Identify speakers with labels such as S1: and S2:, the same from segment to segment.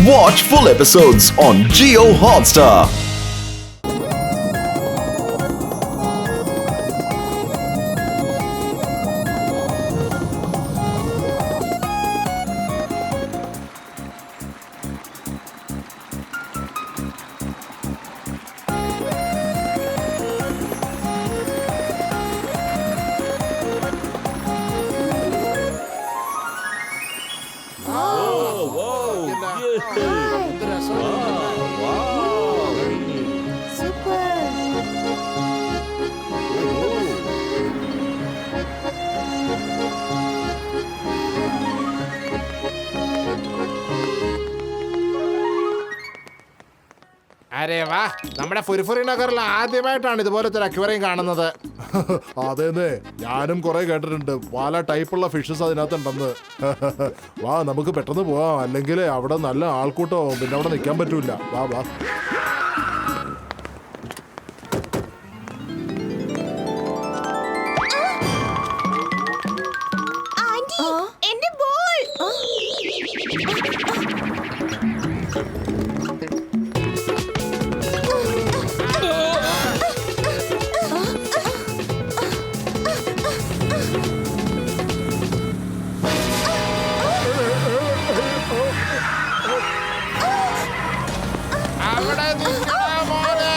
S1: Watch full episodes on Jio Hotstar.
S2: അരേ വാ, നമ്മുടെ ഫുരിഫുറി നഗറിൽ ആദ്യമായിട്ടാണ് ഇതുപോലത്തെ ഒരു അക്വേറിയം കാണുന്നത്.
S3: അതേന്നെ, ഞാനും കുറെ കേട്ടിട്ടുണ്ട് പല ടൈപ്പുള്ള ഫിഷസ് അതിനകത്തുണ്ടെന്ന്. വാ, നമുക്ക് പെട്ടെന്ന് പോവാം, അല്ലെങ്കിൽ അവിടെ നല്ല ആൾക്കൂട്ടമാവും, പിന്നെ അവിടെ നിൽക്കാൻ പറ്റൂല. വാ വാ.
S2: അവിടെ നിൽക്കണ മോനെ.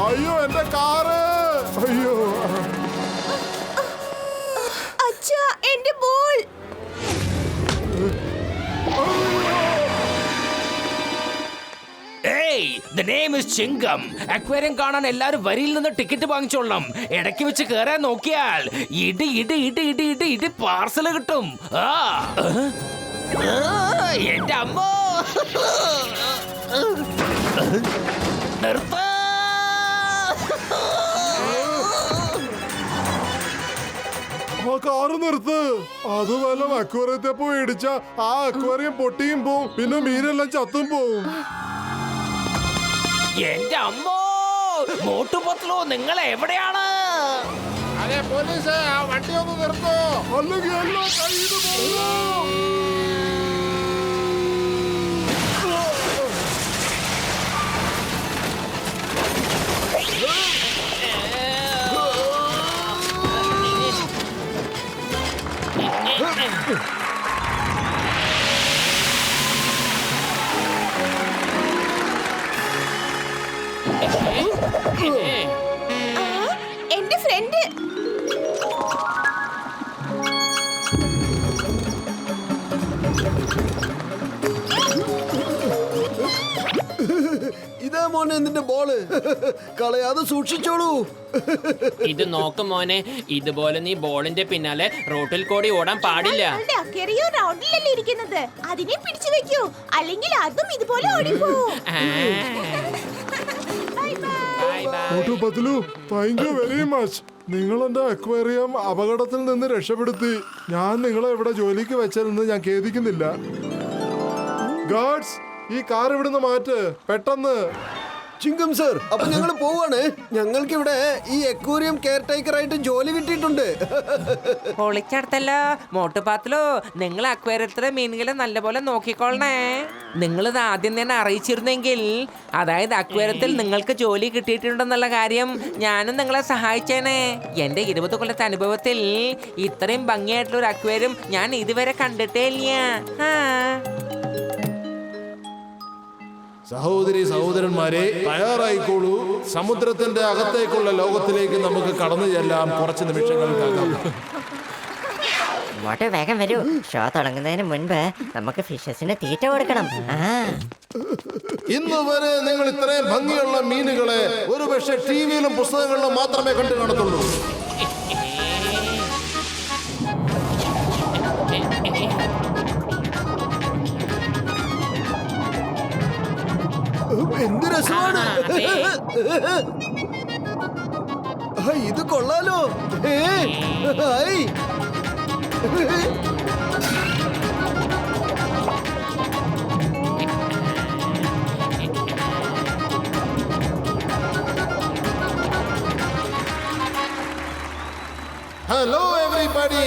S3: അയ്യോ, എന്റെ കാറ്! അയ്യോ,
S4: അച്ഛാ, എന്റെ ball!
S5: The name is ചിങ്കം. Aquarium കാണാൻ എല്ലാരും വരിയിൽ നിന്ന് ടിക്കറ്റ് വാങ്ങിച്ചോളാം. ഇടയ്ക്ക് വെച്ച് കേറാൻ നോക്കിയാൽ ഇടി ഇടി ഇടി ഇടി ഇടി ഇടി പാർസൽ കിട്ടും. എന്റെ അമ്മോ, നിർത്ത.
S3: ആ കാറ് നിർത്ത്. അത് വല്ല അക്വേറിയത്തെ പോയി ഇടിച്ച ആ അക്വേറിയം പൊട്ടിയും പോവും, പിന്നെ മീനെല്ലാം ചത്തും പോവും.
S5: എന്റെ അമ്മോ, മോട്ടുപത്ലോ, നിങ്ങൾ എവിടെയാണ്?
S2: അതെ പോലീസ്, ആ വണ്ടി ഒന്ന് നിർത്തോ,
S3: അല്ലെങ്കിൽ എല്ലാം കയ്യിൽ പോകും.
S4: എന്റെ ഫ്രണ്ട്!
S6: ഇതാ മോനെ നിന്റെ ബോള്, കളയാതെ സൂക്ഷിച്ചോളൂ.
S7: ഇത് നോക്ക് മോനെ, ഇതുപോലെ നീ ബോളിന്റെ പിന്നാലെ റോട്ടിൽ കൂടി ഓടാൻ പാടില്ല.
S4: അക്വേറിയം റൗണ്ടിലല്ലേ ഇരിക്കുന്നത്, അതിനെ പിടിച്ചു വെക്കൂ, അല്ലെങ്കിൽ അതും ഇതുപോലെ ഓടിപ്പോവും.
S3: പത്ലു, താങ്ക് യു വെരി മച്ച്. നിങ്ങൾ എന്റെ അക്വേറിയം അപകടത്തിൽ നിന്ന് രക്ഷപ്പെടുത്തി. ഞാൻ നിങ്ങളെ ഇവിടെ ജോലിക്ക് വെച്ചതെന്ന് ഞാൻ ഖേദിക്കുന്നില്ല. ഗാർഡ്സ്, ഈ കാർ ഇവിടുന്ന് മാറ്റ് പെട്ടെന്ന്.
S6: ചിങ്കം സർ, അപ്പൊ ഞങ്ങൾ പോവാണ്. ഞങ്ങൾക്ക് ഇവിടെ ഈ അക്വേറിയം കെയർ ടേക്കർ ആയിട്ട് ജോലി കിട്ടിയിട്ടുണ്ട്.
S8: പൊളിച്ചടുത്തല്ലോ മോട്ടുപാത്തിലോ. നിങ്ങൾ അക്വേറിയത്തിലെ മീനുകളെ നല്ലപോലെ നോക്കിക്കൊള്ളണേ. നിങ്ങളിത് ആദ്യം തന്നെ അറിയിച്ചിരുന്നെങ്കിൽ, അതായത് അക്വേറിയത്തിൽ നിങ്ങൾക്ക് ജോലി കിട്ടിയിട്ടുണ്ടെന്നുള്ള കാര്യം ഞാനും നിങ്ങളെ സഹായിച്ചേനെ. എൻ്റെ 20 കൊല്ലത്തെ അനുഭവത്തിൽ ഇത്രയും ഭംഗിയായിട്ടുള്ള ഒരു അക്വേറിയം ഞാൻ ഇതുവരെ കണ്ടിട്ടേ ഇല്ല.
S3: സഹോദരി സഹോദരന്മാരെ, തയ്യാറായിക്കോളൂ. സമുദ്രത്തിന്റെ അകത്തേക്കുള്ള ലോകത്തിലേക്ക് നമുക്ക് കടന്നു ചെല്ലാം. കുറച്ച് നിമിഷങ്ങൾക്കകം.
S9: ഇങ്ങോട്ട് വേഗം വരൂ. ഷോ തുടങ്ങുന്നതിന് മുൻപ് നമുക്ക് ഫിഷസിന് തീറ്റ കൊടുക്കണം.
S3: ഇന്ന് വരെ നിങ്ങൾ ഇത്രയും ഭംഗിയുള്ള മീനുകളെ ഒരുപക്ഷെ ടിവിയിലും പുസ്തകങ്ങളിലും മാത്രമേ കണ്ടു കാണത്തുള്ളൂ.
S6: എന്ത് രസമാണ്! ഇത് കൊള്ളാലോ.
S2: ഹലോ എവരിബഡി,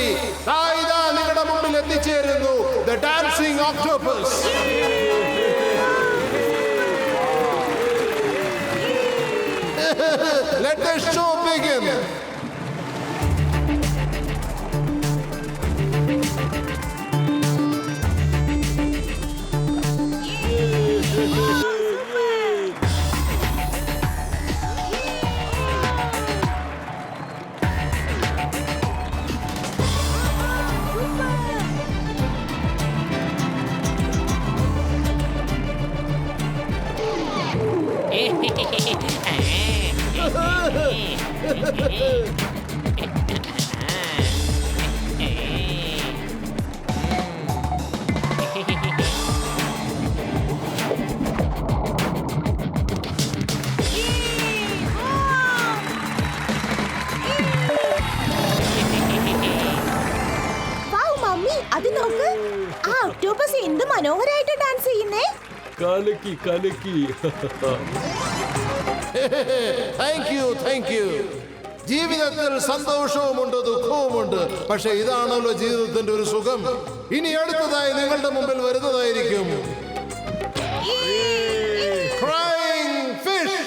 S2: ഇതാ നിങ്ങളുടെ മുമ്പിൽ എത്തിച്ചേരുന്നു the dancing octopus. Let the show begin.
S4: അത് നോക്ക്, ആ ഒക്ടോപസ് എന്ത് മനോഹരായിട്ട് ഡാൻസ് ചെയ്യുന്നേ.
S6: കലക്കി കലക്കി.
S2: Thank you. ജീവിതത്തിൽ സന്തോഷവുമുണ്ട്, ദുഃഖവുമുണ്ട്. പക്ഷെ ഇതാണല്ലോ ജീവിതത്തിന്റെ ഒരു സുഖം. ഇനി അടുത്തതായി നിങ്ങളുടെ മുമ്പിൽ വരുന്നതായിരിക്കും Crying Fish.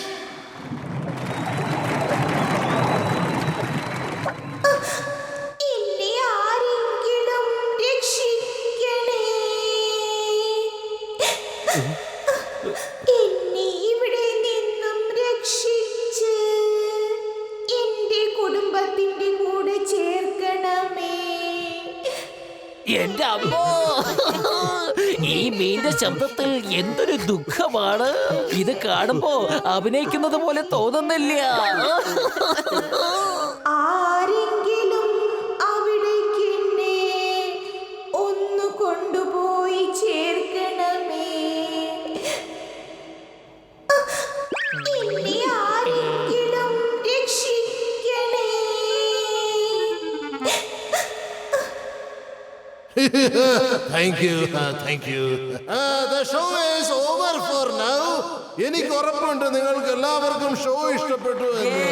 S4: എന്നെ ഇവിടെ നിന്നും രക്ഷിച്ച് എന്റെ കുടുംബത്തിന്റെ കൂടെ ചേർക്കണമേ.
S5: എന്റെ അമ്മോ, ഈ മീന്റെ ശബ്ദത്തിൽ എന്തൊരു ദുഃഖമാണ്. ഇത് കാണുമ്പോ അഭിനയിക്കുന്നത് പോലെ തോന്നുന്നില്ല.
S4: ആരെങ്കിലും അവിടേക്ക് എന്നെ ഒന്ന് കൊണ്ടുപോയി ചേർക്കണമേ. എന്നെ ആരെങ്കിലും രക്ഷിക്കണേ.
S2: Thank you. The show is over for now. എനിക്ക് ഉറപ്പുണ്ട് നിങ്ങൾക്ക് എല്ലാവർക്കും ഷോ ഇഷ്ടപ്പെട്ടു എന്ന്.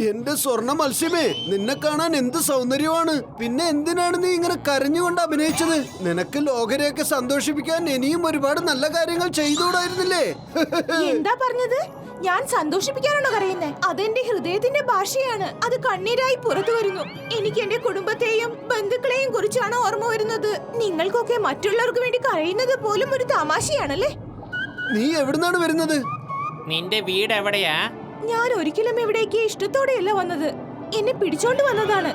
S6: എന്റെ സ്വർണ്ണ മത്സ്യമേ, നിന്നെ കാണാൻ എന്ത് സൗന്ദര്യമാണ്. പിന്നെ എന്തിനാണ് നീ ഇങ്ങനെ കരഞ്ഞുകൊണ്ട് അഭിനയിച്ചത്? നിനക്ക് ലോകരെയൊക്കെ സന്തോഷിപ്പിക്കാൻ ഇനിയും ഒരുപാട് നല്ല കാര്യങ്ങൾ ചെയ്തുകൂടായിരുന്നില്ലേ?
S4: എന്താ പറഞ്ഞത്? ഞാൻ സന്തോഷിപ്പിക്കാനാണോ കരയുന്നേ? അതെന്റെ ഹൃദയത്തിന്റെ ഭാഷയാണ്. അത് കണ്ണീരായി പുറത്തു വരുന്നു. എനിക്ക് എന്റെ കുടുംബത്തെയും ബന്ധുക്കളെയും കുറിച്ചാണ് ഓർമ്മ വരുന്നത്. നിങ്ങൾക്കൊക്കെ മറ്റുള്ളവർക്ക് വേണ്ടി കരയുന്നത് പോലും ഒരു തമാശയാണല്ലേ?
S6: നീ എവിടുന്നാണ് വരുന്നത്?
S7: നിന്റെ വീട് എവിടെയാ?
S4: ഞാൻ ഒരിക്കലും ഇവിടേക്ക് ഇഷ്ടത്തോടെയല്ല വന്നത്. എന്നെ പിടിച്ചോണ്ട് വന്നതാണ്.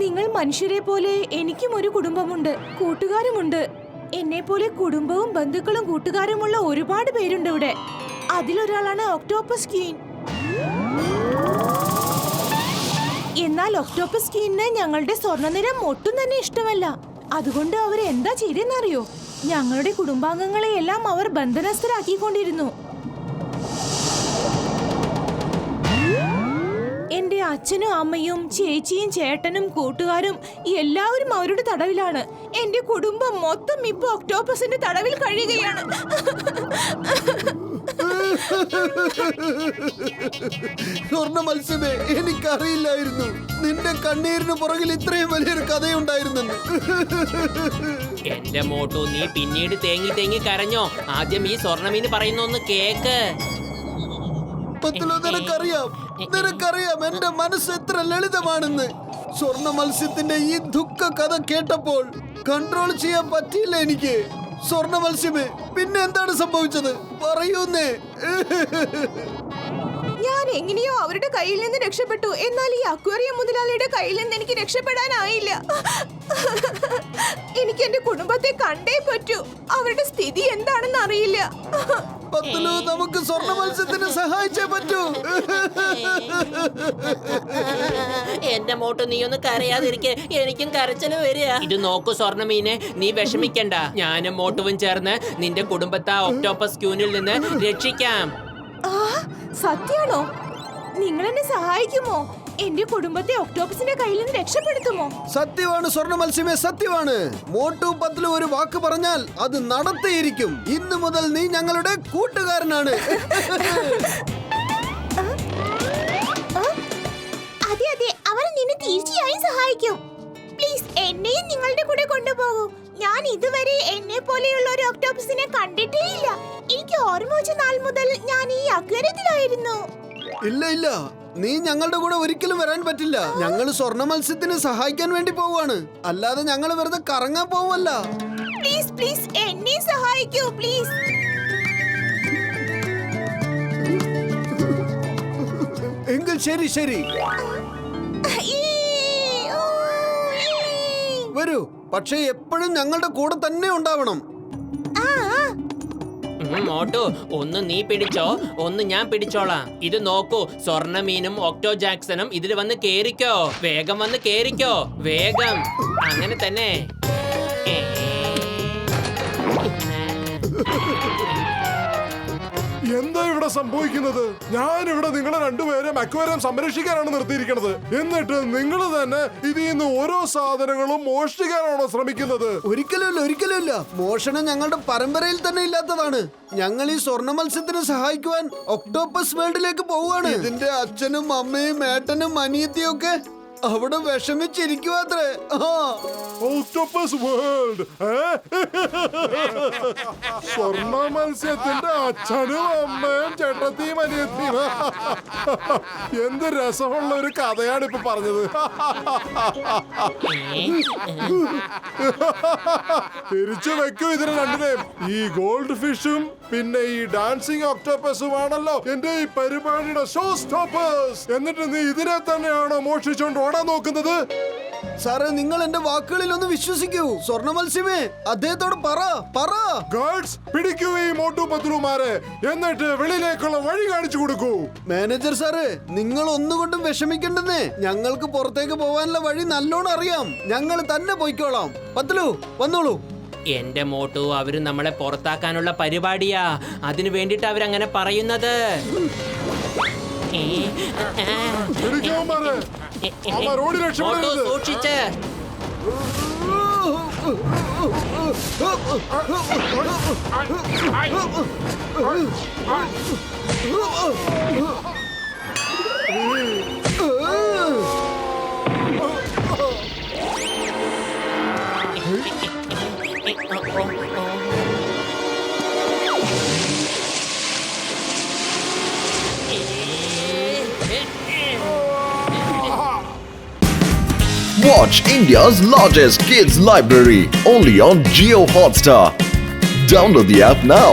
S4: നിങ്ങൾ മനുഷ്യരെ പോലെ എനിക്കും ഒരു കുടുംബമുണ്ട്, കൂട്ടുകാരുമുണ്ട്. എന്നെ പോലെ കുടുംബവും ബന്ധുക്കളും കൂട്ടുകാരുമുള്ള ഒരുപാട് പേരുണ്ട് ഇവിടെ. അതിലൊരാളാണ് ഒക്ടോപസ് ക്വീൻ. എന്നാൽ ഒക്ടോപസ് ക്വീനിന് ഞങ്ങളുടെ സ്വർണ്ണനിറം ഒട്ടും തന്നെ ഇഷ്ടമല്ല. അതുകൊണ്ട് അവർ എന്താ ചെയ്തെന്നറിയോ? ഞങ്ങളുടെ കുടുംബാംഗങ്ങളെയെല്ലാം അവർ ബന്ധനസ്ഥരാക്കിക്കൊണ്ടിരുന്നു. എന്റെ അച്ഛനും അമ്മയും ചേച്ചിയും ചേട്ടനും കൂട്ടുകാരും എല്ലാവരും അവരുടെ തടവിലാണ്. എന്റെ കുടുംബം മൊത്തം ഇപ്പൊ ഒക്ടോപസിന്റെ തടവിൽ കഴിയുകയാണ്.
S6: സ്വർണ്ണ മത്സ്യമേ, എനിക്കറിയില്ലായിരുന്നു നിന്റെ കണ്ണീരിന് പുറകിൽ ഇത്രയും വലിയൊരു കഥയുണ്ടായിരുന്നെന്ന്.
S7: എന്റെ മോട്ടു, നീ പിന്നീട് തേങ്ങി തേങ്ങി കരഞ്ഞോ? ആദ്യം ഈ സ്വർണ്ണമീന് പറയുന്നൊന്ന് കേക്ക്.
S6: നിനക്കറിയാം എന്റെ മനസ്സ് എത്ര ലളിതമാണെന്ന്. സ്വർണ്ണ മത്സ്യത്തിന്റെ ഈ ദുഃഖ കഥ കേട്ടപ്പോൾ കൺട്രോൾ ചെയ്യാൻ പറ്റിയില്ല എനിക്ക്. സ്വർണ്ണ മത്സ്യമേ, പിന്നെ എന്താണ് സംഭവിച്ചത്? പറയൂന്നേ.
S4: ഞാൻ എങ്ങനെയോ അവരുടെ കയ്യിൽ നിന്ന് രക്ഷപ്പെട്ടു. എന്നാൽ ഈ അക്വേറിയം മുതലാളിയുടെ കയ്യിൽ നിന്ന് എനിക്ക് രക്ഷപ്പെടാനായില്ല. എനിക്ക് എന്റെ കുടുംബത്തെ കണ്ടേ പറ്റൂ. അവരുടെ സ്ഥിതി എന്താണെന്ന് അറിയില്ല.
S6: പത്തുലു, നമുക്ക് സ്വർണ്ണ മത്സ്യത്തിന് സഹായിച്ചേ പറ്റൂ.
S7: എന്റെ മോട്ടു, നീ ഒന്ന് കരയാതിരിക്കെ, എനിക്കും കരച്ചില് വരിക. ഇത് നോക്കൂ സ്വർണ്ണമീനെ, നീ വിഷമിക്കണ്ട. ഞാനും മോട്ടുവും ചേർന്ന് നിന്റെ കുടുംബത്തെ ഒക്ടോപസ് ക്യൂനിൽ നിന്ന് രക്ഷിക്കാം.
S4: സത്യാണോ? നിങ്ങൾ എന്നെ സഹായിക്കുമോ? എന്റെ കുടുംബത്തെ ഒക്ടോപസിന്റെ കയ്യിൽ നിന്ന് രക്ഷപ്പെടുത്തുമോ?
S6: സത്യമാണ് സ്വർണ്ണ മത്സ്യമേ, സത്യമാണ്. മോട്ടു പത്ലു ഒരു വാക്ക് പറഞ്ഞാൽ അത് നടത്തിയിരിക്കും. ഇന്നു മുതൽ നീ ഞങ്ങളുടെ കൂട്ടുകാരനാണ്.
S4: അതെ അതെ, അവർ നിന്നെ തീർച്ചയായും സഹായിക്കും. പ്ലീസ് എന്നെയും നിങ്ങളുടെ കൂടെ കൊണ്ടുപോകൂ. ഞാൻ ഇതുവരെ എന്നെ പോലെയുള്ള ഒരു ഒക്ടോപസിനെ കണ്ടിട്ടേ ഇല്ല. എനിക്ക് ഓർമ്മ വെച്ച നാൾ മുതൽ ഞാൻ ഈ അക്വേറിയത്തിലായിരുന്നു.
S6: ഇല്ല ഇല്ല, നീ ഞങ്ങളുടെ കൂടെ ഒരിക്കലും വരാൻ പറ്റില്ല. ഞങ്ങൾ സ്വർണ്ണ മത്സ്യത്തിന് സഹായിക്കാൻ വേണ്ടി പോവാണ്, അല്ലാതെ ഞങ്ങൾ വെറുതെ കറങ്ങാൻ പോവല്ല.
S4: പ്ലീസ് പ്ലീസ് എന്നെ സഹായിക്കൂ പ്ലീസ്.
S6: എങ്കിൽ ശരി ശരി വരൂ, പക്ഷേ എപ്പോഴും ഞങ്ങളുടെ കൂടെ തന്നെ ഉണ്ടാവണം.
S7: മോട്ടു, ഒന്ന് നീ പിടിച്ചോ, ഒന്ന് ഞാൻ പിടിച്ചോളാം. ഇത് നോക്കൂ, സ്വർണ്ണ മീനും ഒക്ടോ ജാക്സണും ഇതിൽ വന്ന് കേറിക്കോ. വേഗം വന്ന് കേറിക്കോ, വേഗം. അങ്ങനെ തന്നെ.
S3: എന്താ ഇവിടെ സംഭവിക്കുന്നത്? ഞാൻ ഇവിടെ നിങ്ങളെ രണ്ടുപേരും അക്വേറിയം സംരക്ഷിക്കാനാണ് നിർത്തിയിരിക്കുന്നത്. എന്നിട്ട് നിങ്ങൾ തന്നെ ഇതിൽ നിന്ന് ഓരോ സാധനങ്ങളും മോഷ്ടിക്കാനാണോ ശ്രമിക്കുന്നത്?
S6: ഒരിക്കലുമില്ല, ഒരിക്കലുമില്ല. മോഷണം ഞങ്ങളുടെ പരമ്പരയിൽ തന്നെ ഇല്ലാത്തതാണ്. ഞങ്ങൾ ഈ സ്വർണ്ണ മത്സ്യത്തിന് സഹായിക്കുവാൻ ഒക്ടോപ്പസ് വേൾഡിലേക്ക് പോവുകയാണ്. ഇതിന്റെ അച്ഛനും അമ്മയും ഏട്ടനും അനിയത്തിയും ഒക്കെ അവിടെ വിഷമിച്ചിരിക്കുവാത്രേ.
S3: ഓക്ടോപ്പസ് വേൾഡ്, സ്വർണ്ണ മത്സ്യത്തിന്റെ അച്ഛനും അമ്മയും ചേട്ടത്തിയും അനിയത്തിയും. എന്ത് രസമുള്ള ഒരു കഥയാണ് ഇപ്പൊ പറഞ്ഞത്. തിരിച്ചു വെക്കൂ ഇതിനെ രണ്ടിനെയും. ഈ ഗോൾഡ് ഫിഷും പിന്നെ ഈ ഡാൻസിങ് ഒക്ടോപ്പസുമാണല്ലോ എന്റെ ഈ പരിപാടിയുടെ ഷോ സ്റ്റോപ്പേഴ്സ്. എന്നിട്ട് നീ ഇതിനെ തന്നെയാണോ മോഷിച്ചോണ്ട് ഓടാൻ നോക്കുന്നത്?
S6: സാറേ, നിങ്ങൾ എന്റെ വാക്കുകളിൽ ഒന്ന് വിശ്വസിക്കൂ. സ്വർണ്ണ മത്സ്യമേ, അദ്ദേഹത്തോട് പറ.
S3: ഗാർഡ്സ്, പിടിക്കൂ ഈ മോട്ടു പത്ലുമാരെ, എന്നിട്ട് വെളിയിലേക്കുള്ള വഴി കാണിച്ചു കൊടുക്കൂ.
S6: മാനേജർ സാറ്, നിങ്ങൾ ഒന്നുകൊണ്ടും വിഷമിക്കണ്ടെന്നേ. ഞങ്ങൾക്ക് പുറത്തേക്ക് പോവാനുള്ള വഴി നല്ലോണം അറിയാം. ഞങ്ങൾ തന്നെ പോയിക്കോളാം. പത്ലു, വന്നോളൂ.
S7: എന്റെ മോട്ടു, അവര് നമ്മളെ പുറത്താക്കാനുള്ള പരിപാടിയാ. അതിനു വേണ്ടിട്ട് അവരങ്ങനെ പറയുന്നത്. മോട്ടു, സൂക്ഷിച്ച്.
S1: Watch India's largest kids library only on Jio Hotstar. Download the app now.